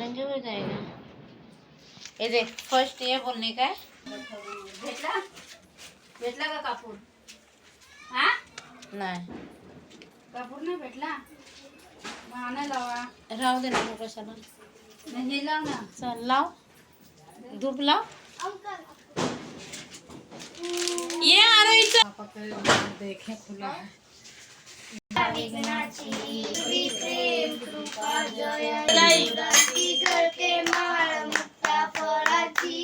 महंगे हो जाएगा। ये देख फर्स्ट ये बोलने का है। भेटला भेटला का कापूर? हाँ नाही कापूर नाही भेटला मग आणायला लावा। राहू दे ना मग कशाला नाही हे लाव ना। चल लाव धूप लाव। ये आ रही तो पापा को देखे खुला है। विघ्नाची प्रेम कृपा जय करते माळ मुक्ता फळाची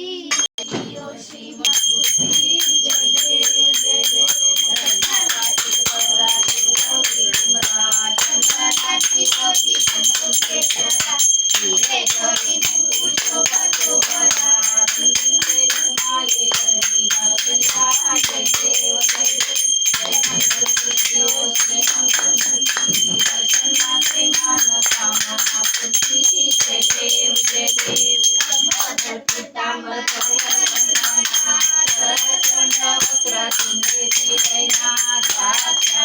श्री मातुकी जय देव जय देव रत्नाची होती संतोषे करा हिरे जोडी मुकुट शोभा शोभा तुझे रुमाले करणी घातल्या जय देव जय देव जय मंगल श्री मंगल दर्शन माते मान कामना पूर्ती जय देव जय देव मधुर पितांबर सरसंड वक्र तुंगे दैना श्यामाचा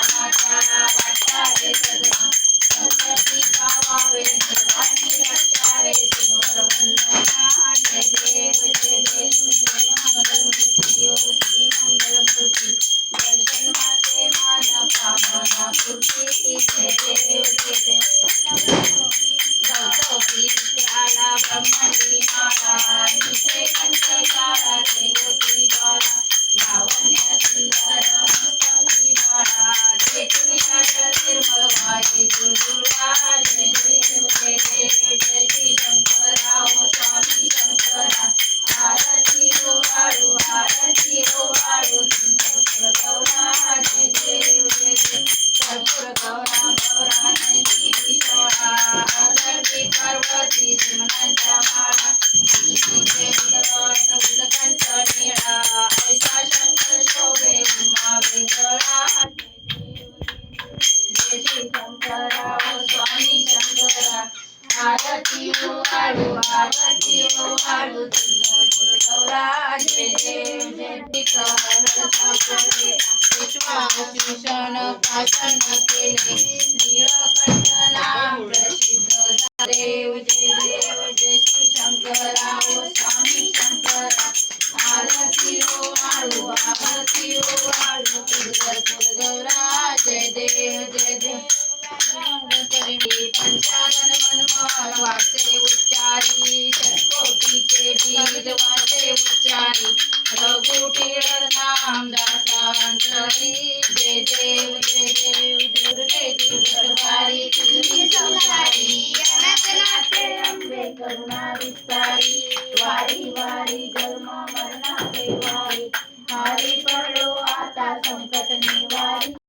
वाटा रे सदना संकटी पावावे निर्वाणी रक्षावे सुंदर वंदना जय देव जय देव जय मंगल मूर्ति श्री मंगल मूर्ति दर्शन माते मान कामना पूर्ती जय देव जय देव गौतमी विद्याला ब्रह्मणी माला निशे कंठकारा देवती ज्वाला लावण्य सुंदर मस्तकी बाळा चैतन्य निर्मल वाणी जुळजुळा जय देव जय देव जय श्री शंकरा ओ स्वामी शंकरा आरती हो वाळू तुझं गौरा जय देव जय देव कर्पूर गौरा गौरा नंदी विशाळा आदर्शी पार्वती सिमनांच्या माळा तिचे उदरण उदकंठ निळा ऐसा शंकर शोभे उमा वेगळा जय श्री शंकरा ओ स्वामी शंकरा आरती हो वाळू तुझं गौरा जय देव जय सापडले विश्वाभूषण पाषाण केले नीळकंठ नाम प्रसिद्ध देव जय श्री शंकरा ओ स्वामी शंकरा आरती हो वाळू तुझं गौरा जय देव जय देव पंचानन मनमोहन वाचे उच्चारी षटकोटीचे बीज वाचे उच्चारी रघुटीळ नाम दासांतरी जय देव जय देव दुर्गे दुर्गटवारी तुझी संसारी अनाथ नाथे अंबे करुणा विस्तारी वारी वारी जन्म मरणाचे वारी हरी पडलो आता